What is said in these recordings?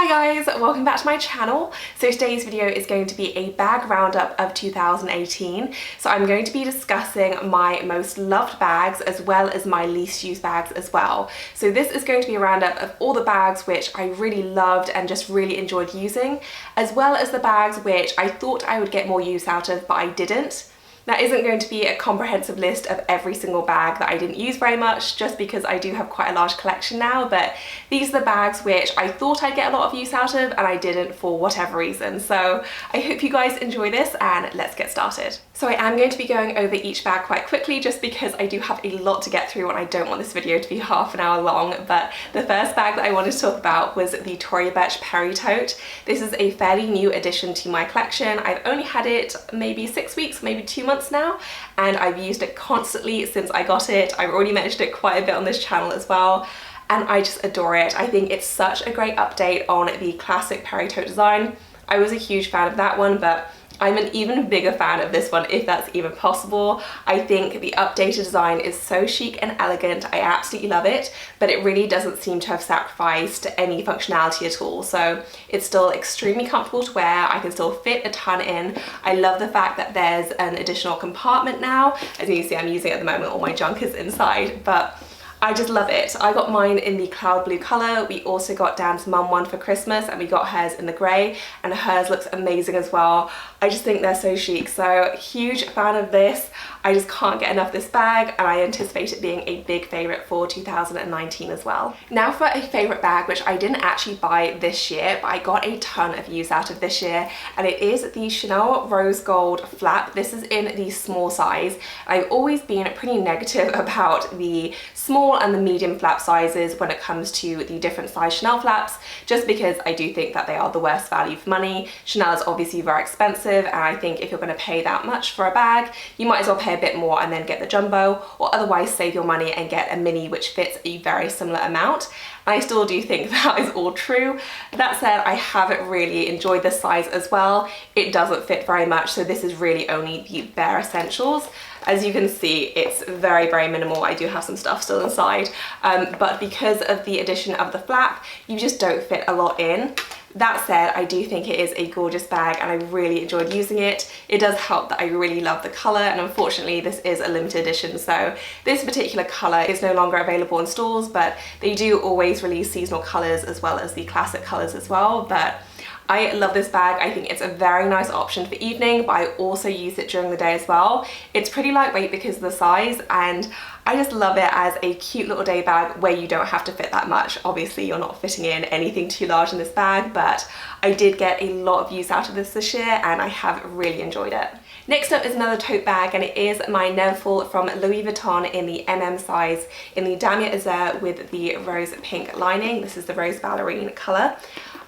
Hi guys, welcome back to my channel. So today's video is going to be a bag roundup of 2018. So I'm going to be discussing my most loved bags as well as my least used bags as well. So this is going to be a roundup of all the bags which I really loved and just really enjoyed using, as well as the bags which I thought I would get more use out of but I didn't. That isn't going to be a comprehensive list of every single bag that I didn't use very much, just because I do have quite a large collection now, but these are the bags which I thought I'd get a lot of use out of and I didn't for whatever reason. So I hope you guys enjoy this and let's get started. So I am going to be going over each bag quite quickly just because I do have a lot to get through and I don't want this video to be half an hour long. But the first bag that I wanted to talk about was the Tory Burch Perry Tote. This is a fairly new addition to my collection. I've only had it maybe 6 weeks, maybe 2 months now, and I've used it constantly since I got it. I've already mentioned it quite a bit on this channel as well, and I just adore it. I think it's such a great update on the classic Perry tote design. I was a huge fan of that one, but I'm an even bigger fan of this one, if that's even possible. I think the updated design is so chic and elegant. I absolutely love it, but it really doesn't seem to have sacrificed any functionality at all. So it's still extremely comfortable to wear. I can still fit a ton in. I love the fact that there's an additional compartment now. As you can see, I'm using it at the moment, all my junk is inside, but I just love it. I got mine in the cloud blue colour. We also got Dan's mum one for Christmas and we got hers in the grey, and hers looks amazing as well. I just think they're so chic, so huge fan of this. I just can't get enough of this bag and I anticipate it being a big favourite for 2019 as well. Now for a favourite bag which I didn't actually buy this year but I got a ton of use out of this year, and it is the Chanel Rose Gold Flap. This is in the small size. I've always been pretty negative about the small and the medium flap sizes when it comes to the different size Chanel flaps, just because I do think that they are the worst value for money. Chanel is obviously very expensive, and I think if you're going to pay that much for a bag, you might as well pay a bit more and then get the jumbo, or otherwise save your money and get a mini which fits a very similar amount. I still do think that is all true. That said, I haven't really enjoyed this size as well. It doesn't fit very much, so this is really only the bare essentials. As you can see, it's very, very minimal. I do have some stuff still inside, but because of the addition of the flap, you just don't fit a lot in. That said, I do think it is a gorgeous bag and I really enjoyed using it. It does help that I really love the colour, and unfortunately this is a limited edition, so this particular colour is no longer available in stores, but they do always release seasonal colours as well as the classic colours as well. But I love this bag. I think it's a very nice option for evening, but I also use it during the day as well. It's pretty lightweight because of the size, and I just love it as a cute little day bag where you don't have to fit that much. Obviously you're not fitting in anything too large in this bag, but I did get a lot of use out of this year and I have really enjoyed it. Next up is another tote bag, and it is my Neverfull from Louis Vuitton in the MM size in the Damier Azur with the rose pink lining. This is the rose ballerine colour.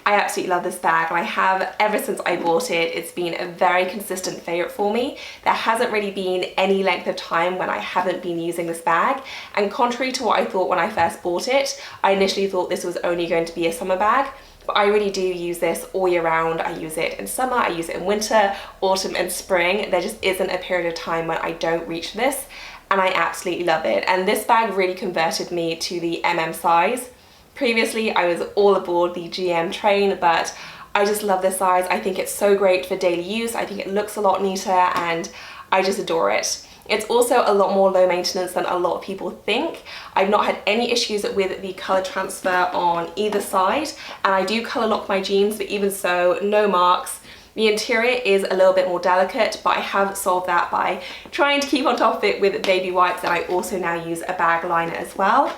I absolutely love this bag and I have ever since I bought it. It's been a very consistent favourite for me. There hasn't really been any length of time when I haven't been using this bag, and contrary to what I thought when I first bought it, I initially thought this was only going to be a summer bag. But I really do use this all year round. I use it in summer, I use it in winter, autumn and spring. There just isn't a period of time when I don't reach this, and I absolutely love it. And this bag really converted me to the MM size. Previously, I was all aboard the GM train, but I just love this size. I think it's so great for daily use. I think it looks a lot neater and I just adore it. It's also a lot more low maintenance than a lot of people think. I've not had any issues with the colour transfer on either side, and I do colour lock my jeans, but even so, no marks. The interior is a little bit more delicate, but I have solved that by trying to keep on top of it with baby wipes, and I also now use a bag liner as well.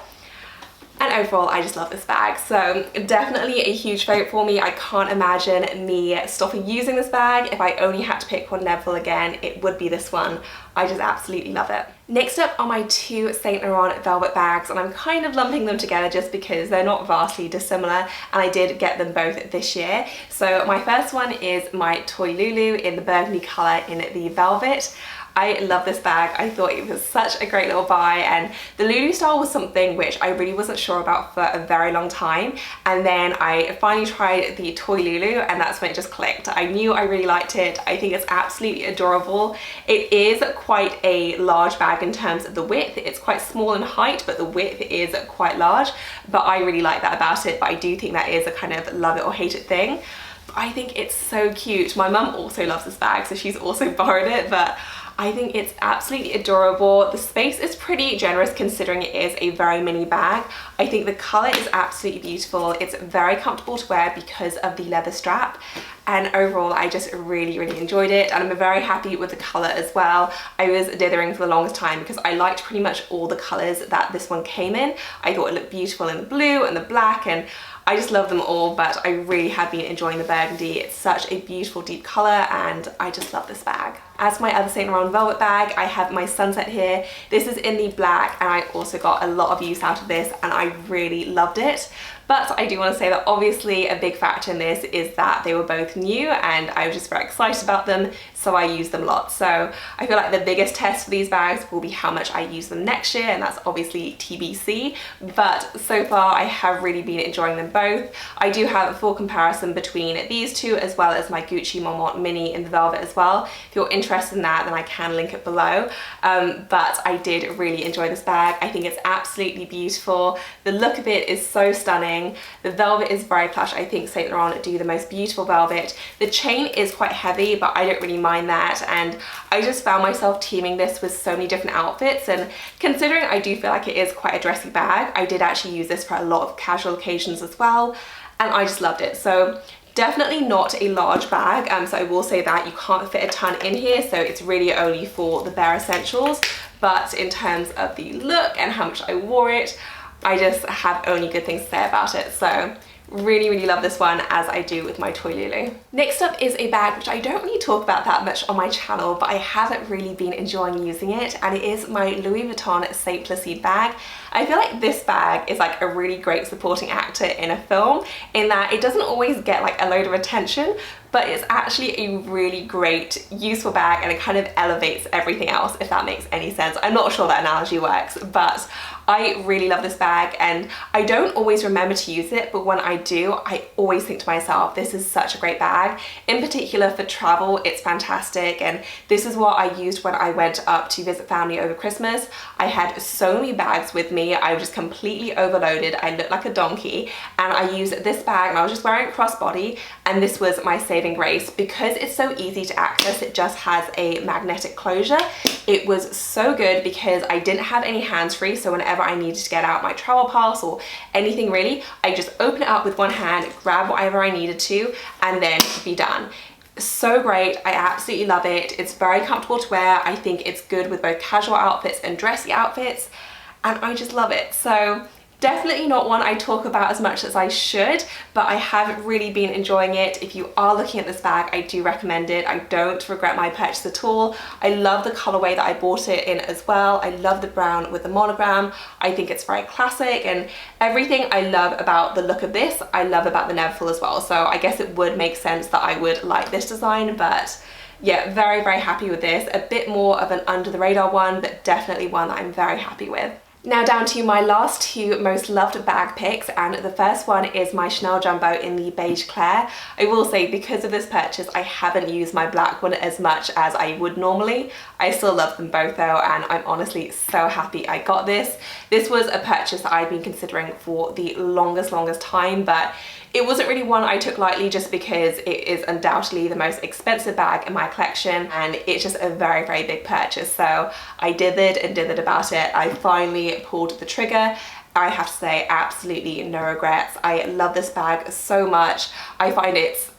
And overall, I just love this bag. So definitely a huge favourite for me. I can't imagine me stopping using this bag. If I only had to pick one Neverfull again, it would be this one. I just absolutely love it. Next up are my two Saint Laurent velvet bags, and I'm kind of lumping them together just because they're not vastly dissimilar, and I did get them both this year. So my first one is my Toy Lulu in the burgundy colour in the velvet. I love this bag. I thought it was such a great little buy, and the Lulu style was something which I really wasn't sure about for a very long time, and then I finally tried the Toy Lulu and that's when it just clicked. I knew I really liked it. I think it's absolutely adorable. It is quite a large bag in terms of the width. It's quite small in height, but the width is quite large, but I really like that about it. But I do think that is a kind of love it or hate it thing. But I think it's so cute. My mum also loves this bag, so she's also borrowed it, but I think it's absolutely adorable. The space is pretty generous considering it is a very mini bag. I think the color is absolutely beautiful. It's very comfortable to wear because of the leather strap. And overall, I just really enjoyed it. And I'm very happy with the color as well. I was dithering for the longest time because I liked pretty much all the colors that this one came in. I thought it looked beautiful in the blue and the black, and I just love them all, but I really have been enjoying the burgundy. It's such a beautiful deep color and I just love this bag. As my other Saint Laurent velvet bag, I have my Sunset here. This is in the black and I also got a lot of use out of this and I really loved it. But I do want to say that obviously a big factor in this is that they were both new and I was just very excited about them, so I used them a lot. So I feel like the biggest test for these bags will be how much I use them next year, and that's obviously TBC. But so far I have really been enjoying them both. I do have a full comparison between these two as well as my Gucci Marmont mini in the velvet as well. If you're interested in that, then I can link it below. But I did really enjoy this bag. I think it's absolutely beautiful. The look of it is so stunning. The velvet is very plush. I think Saint Laurent do the most beautiful velvet. The chain is quite heavy, but I don't really mind that, and I just found myself teaming this with so many different outfits, and considering I do feel like it is quite a dressy bag, I did actually use this for a lot of casual occasions as well, and I just loved it. So definitely not a large bag, so I will say that you can't fit a ton in here, so it's really only for the bare essentials. But in terms of the look and how much I wore it, I just have only good things to say about it. So really love this one, as I do with my Toy Lulu. Next up is a bag which I don't really talk about that much on my channel, but I haven't really been enjoying using it, and it is my Louis Vuitton Saint Placide bag. I feel like this bag is like a really great supporting actor in a film, in that it doesn't always get like a load of attention, but it's actually a really great, useful bag, and it kind of elevates everything else, if that makes any sense. I'm not sure that analogy works, but I really love this bag, and I don't always remember to use it, but when I do, I always think to myself, this is such a great bag. In particular for travel, it's fantastic, and this is what I used when I went up to visit family over Christmas. I had so many bags with me, I was just completely overloaded, I looked like a donkey, and I used this bag, and I was just wearing it crossbody, and this was my saving grace. Because it's so easy to access, it just has a magnetic closure. It was so good because I didn't have any hands-free, so whenever I needed to get out my travel pass or anything really, I just open it up with one hand, grab whatever I needed to, and then be done. So great. I absolutely love it. It's very comfortable to wear. I think it's good with both casual outfits and dressy outfits, and I just love it. So definitely not one I talk about as much as I should, but I have really been enjoying it. If you are looking at this bag, I do recommend it. I don't regret my purchase at all. I love the colorway that I bought it in as well. I love the brown with the monogram. I think it's very classic, and everything I love about the look of this, I love about the Neverfull as well. So I guess it would make sense that I would like this design, but yeah, very happy with this. A bit more of an under the radar one, but definitely one that I'm very happy with. Now down to my last two most loved bag picks, and the first one is my Chanel Jumbo in the beige Claire. I will say, because of this purchase, I haven't used my black one as much as I would normally. I still love them both though, and I'm honestly so happy I got this. This was a purchase that I've been considering for the longest time, but it wasn't really one I took lightly, just because it is undoubtedly the most expensive bag in my collection, and it's just a very big purchase. So I dithered about it. I finally pulled the trigger. I have to say, absolutely no regrets. I love this bag so much. I find it's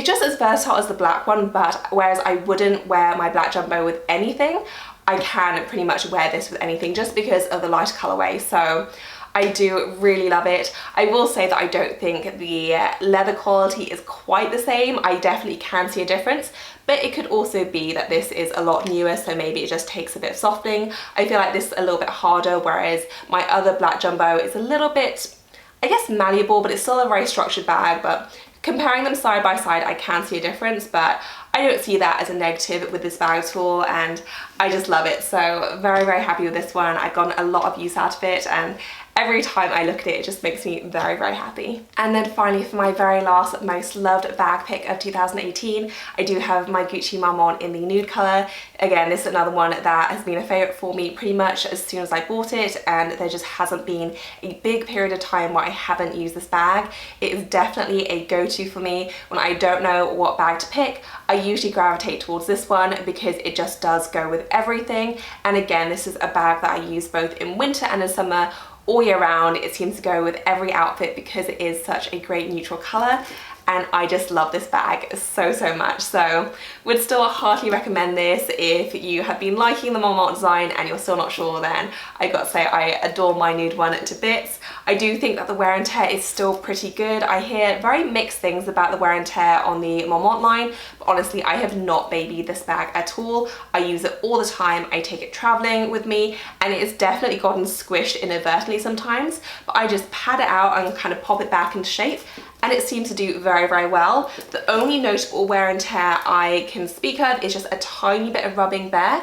just as versatile as the black one, but whereas I wouldn't wear my black Jumbo with anything, I can pretty much wear this with anything just because of the light colorway. So I do really love it. I will say that I don't think the leather quality is quite the same. I definitely can see a difference, but it could also be that this is a lot newer, so maybe it just takes a bit of softening. I feel like this is a little bit harder, whereas my other black Jumbo is a little bit, I guess, malleable, but it's still a very structured bag, but Comparing them side by side, I can see a difference, but I don't see that as a negative with this bag at all, and I just love it. So very, very happy with this one. I've gotten a lot of use out of it, and every time I look at it, it just makes me very, very happy. And then finally, for my very last most loved bag pick of 2018, I do have my Gucci Marmont in the nude colour. Again, this is another one that has been a favourite for me pretty much as soon as I bought it, and there just hasn't been a big period of time where I haven't used this bag. It is definitely a go-to for me when I don't know what bag to pick. I usually gravitate towards this one because it just does go with everything. And again, this is a bag that I use both in winter and in summer, all year round. It seems to go with every outfit because it is such a great neutral colour, and I just love this bag so, so much. So would still heartily recommend this. If you have been liking the Marmont design and you're still not sure, then I got to say I adore my nude one to bits. I do think that the wear and tear is still pretty good. I hear very mixed things about the wear and tear on the Marmont line, but honestly I have not babied this bag at all. I use it all the time. I take it traveling with me, and it's definitely gotten squished inadvertently sometimes, but I just pat it out and kind of pop it back into shape, and it seems to do very, very well. The only notable wear and tear I can speak of is just a tiny bit of rubbing there,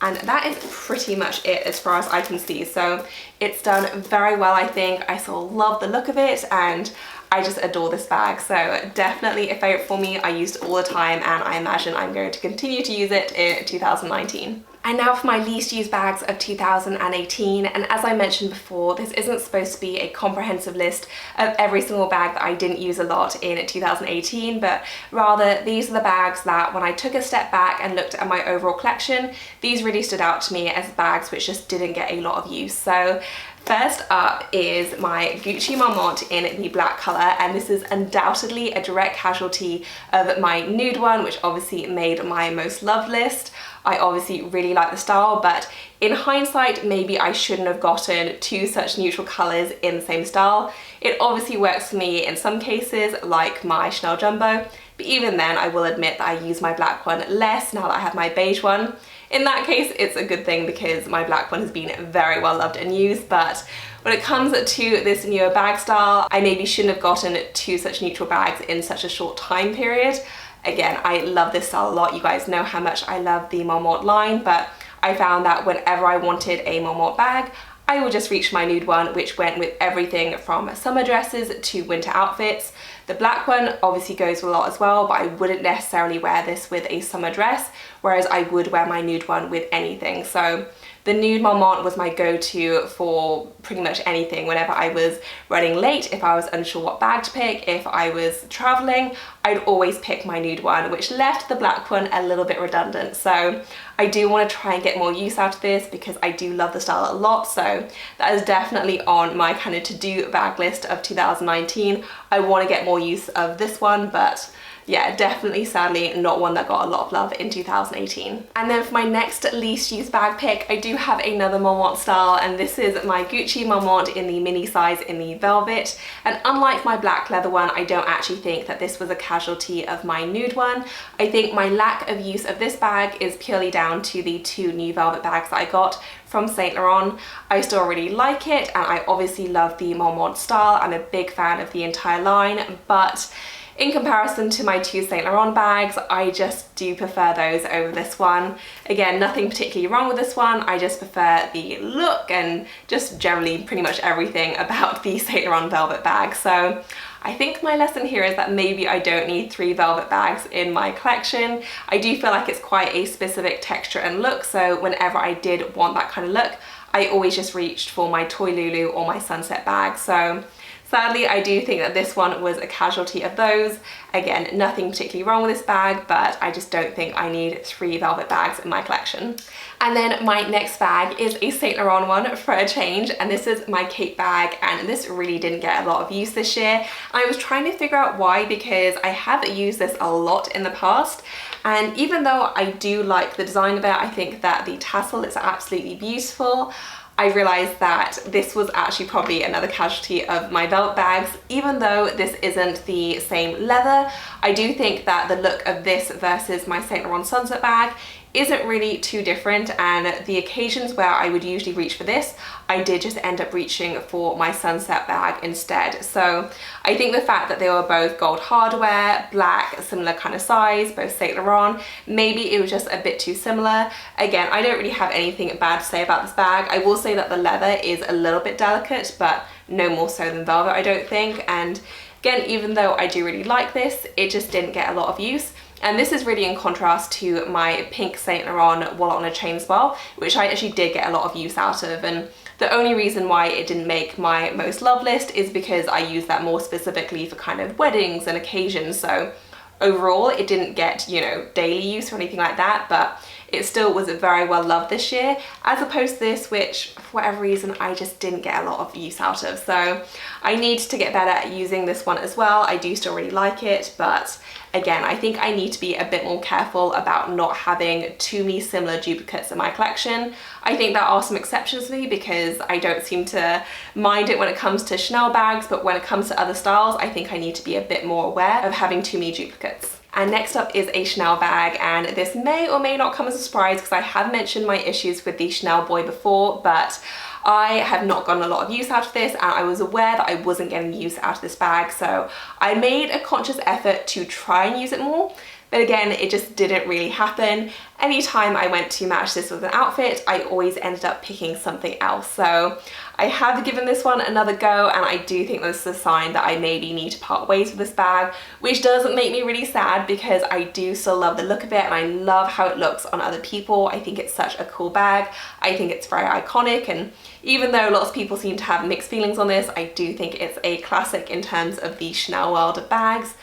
and that is pretty much it as far as I can see. So it's done very well, I think. I still love the look of it, and I just adore this bag. So definitely a favourite for me. I use it all the time, and I imagine I'm going to continue to use it in 2019. And now for my least used bags of 2018, and as I mentioned before, this isn't supposed to be a comprehensive list of every single bag that I didn't use a lot in 2018, but rather these are the bags that when I took a step back and looked at my overall collection, these really stood out to me as bags which just didn't get a lot of use. So first up is my Gucci Marmont in the black colour, and this is undoubtedly a direct casualty of my nude one, which obviously made my most loved list. I obviously really like the style, but in hindsight, maybe I shouldn't have gotten two such neutral colours in the same style. It obviously works for me in some cases, like my Chanel Jumbo, but even then I will admit that I use my black one less now that I have my beige one. In that case, it's a good thing because my black one has been very well loved and used, but when it comes to this newer bag style, I maybe shouldn't have gotten two such neutral bags in such a short time period. Again, I love this style a lot. You guys know how much I love the Marmont line, but I found that whenever I wanted a Marmont bag, I would just reach my nude one, which went with everything from summer dresses to winter outfits. The black one obviously goes with a lot as well, but I wouldn't necessarily wear this with a summer dress, whereas I would wear my nude one with anything. So the nude Marmont was my go-to for pretty much anything. Whenever I was running late, if I was unsure what bag to pick, if I was traveling, I'd always pick my nude one, which left the black one a little bit redundant. So I do want to try and get more use out of this because I do love the style a lot. So that is definitely on my kind of to-do bag list of 2019. I want to get more use of this one, but yeah, definitely sadly not one that got a lot of love in 2018. And then for my next least used bag pick, I do have another Marmont style, and this is my Gucci Marmont in the mini size in the velvet. And unlike my black leather one, I don't actually think that this was a casualty of my nude one. I think my lack of use of this bag is purely down to the two new velvet bags that I got from Saint Laurent. I still really like it, and I obviously love the Marmont style. I'm a big fan of the entire line, but in comparison to my two Saint Laurent bags, I just do prefer those over this one. Again, nothing particularly wrong with this one, I just prefer the look and just generally pretty much everything about the Saint Laurent velvet bag. So I think my lesson here is that maybe I don't need 3 velvet bags in my collection. I do feel like it's quite a specific texture and look, so whenever I did want that kind of look, I always just reached for my Toy Lulu or my Sunset bag. So sadly, I do think that this one was a casualty of those. Again, nothing particularly wrong with this bag, but I just don't think I need 3 velvet bags in my collection. And then my next bag is a Saint Laurent one for a change, and this is my Cape bag, and this really didn't get a lot of use this year. I was trying to figure out why, because I have used this a lot in the past, and even though I do like the design of it, I think that the tassel is absolutely beautiful, I realized that this was actually probably another casualty of my velvet bags. Even though this isn't the same leather, I do think that the look of this versus my Saint Laurent Sunset bag isn't really too different, and the occasions where I would usually reach for this, I did just end up reaching for my Sunset bag instead. So I think the fact that they were both gold hardware, black, similar kind of size, both Saint Laurent, maybe it was just a bit too similar. Again, I don't really have anything bad to say about this bag. I will say that the leather is a little bit delicate, but no more so than velvet, I don't think. And again, even though I do really like this, it just didn't get a lot of use. And this is really in contrast to my pink Saint Laurent wallet on a chain swirl, which I actually did get a lot of use out of. And the only reason why it didn't make my most loved list is because I use that more specifically for kind of weddings and occasions. So overall, it didn't get, you know, daily use or anything like that, but it still was very well loved this year, as opposed to this, which for whatever reason I just didn't get a lot of use out of. So I need to get better at using this one as well. I do still really like it, but again, I think I need to be a bit more careful about not having too many similar duplicates in my collection. I think there are some exceptions for me because I don't seem to mind it when it comes to Chanel bags, but when it comes to other styles, I think I need to be a bit more aware of having too many duplicates. And next up is a Chanel bag, and this may or may not come as a surprise because I have mentioned my issues with the Chanel Boy before, but I have not gotten a lot of use out of this, and I was aware that I wasn't getting use out of this bag, so I made a conscious effort to try and use it more. But again, it just didn't really happen. Anytime I went to match this with an outfit, I always ended up picking something else. So I have given this one another go, and I do think this is a sign that I maybe need to part ways with this bag, which doesn't make me really sad because I do still love the look of it and I love how it looks on other people. I think it's such a cool bag. I think it's very iconic, and even though lots of people seem to have mixed feelings on this, I do think it's a classic in terms of the Chanel world of bags.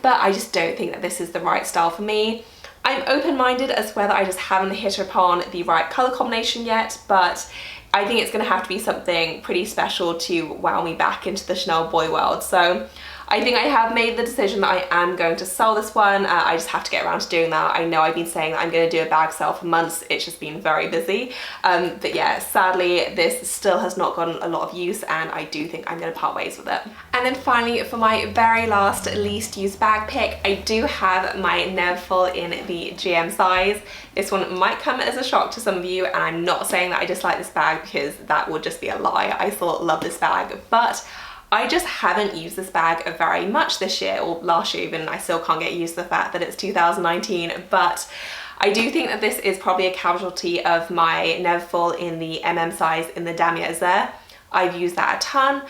But I just don't think that this is the right style for me. I'm open-minded as to whether I just haven't hit upon the right colour combination yet, but I think it's going to have to be something pretty special to wow me back into the Chanel Boy world. So I think I have made the decision that I am going to sell this one. I just have to get around to doing that. I know I've been saying that I'm going to do a bag sale for months. It's just been very busy. But yeah, sadly, this still has not gotten a lot of use, and I do think I'm going to part ways with it. And then finally, for my very last least used bag pick, I do have my Neverfull in the GM size. This one might come as a shock to some of you, and I'm not saying that I dislike this bag because that would just be a lie. I still love this bag, but I just haven't used this bag very much this year, or last year even. I still can't get used to the fact that it's 2019, but I do think that this is probably a casualty of my Neverfull in the MM size in the Damier Azur. I've used that a ton,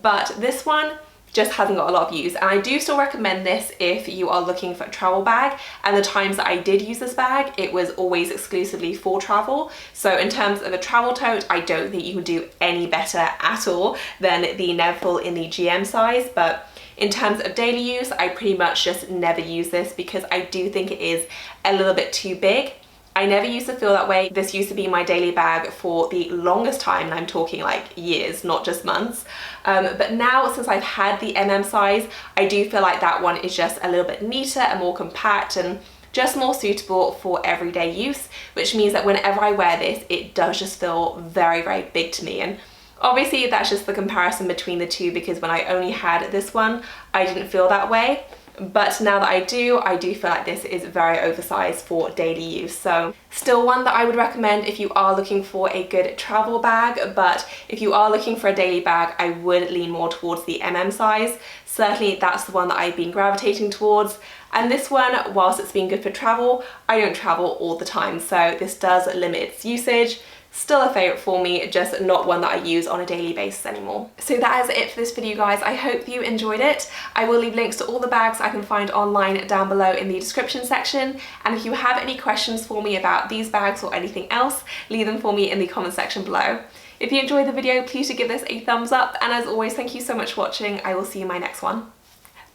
but this one just hasn't got a lot of use, and I do still recommend this if you are looking for a travel bag. And the times that I did use this bag, it was always exclusively for travel. So in terms of a travel tote, I don't think you can do any better at all than the Neverfull in the GM size. But in terms of daily use, I pretty much just never use this because I do think it is a little bit too big. I never used to feel that way. This used to be my daily bag for the longest time, and I'm talking like years, not just months. But now, since I've had the MM size, I do feel like that one is just a little bit neater and more compact and just more suitable for everyday use, which means that whenever I wear this, it does just feel very, very big to me. And obviously that's just the comparison between the two, because when I only had this one, I didn't feel that way. But now that I do feel like this is very oversized for daily use. So still one that I would recommend if you are looking for a good travel bag, but if you are looking for a daily bag, I would lean more towards the MM size. Certainly that's the one that I've been gravitating towards. And this one, whilst it's been good for travel, I don't travel all the time, so this does limit its usage. Still a favourite for me, just not one that I use on a daily basis anymore. So that is it for this video, guys. I hope you enjoyed it. I will leave links to all the bags I can find online down below in the description section. And if you have any questions for me about these bags or anything else, leave them for me in the comment section below. If you enjoyed the video, please do give this a thumbs up. And as always, thank you so much for watching. I will see you in my next one.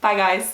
Bye, guys.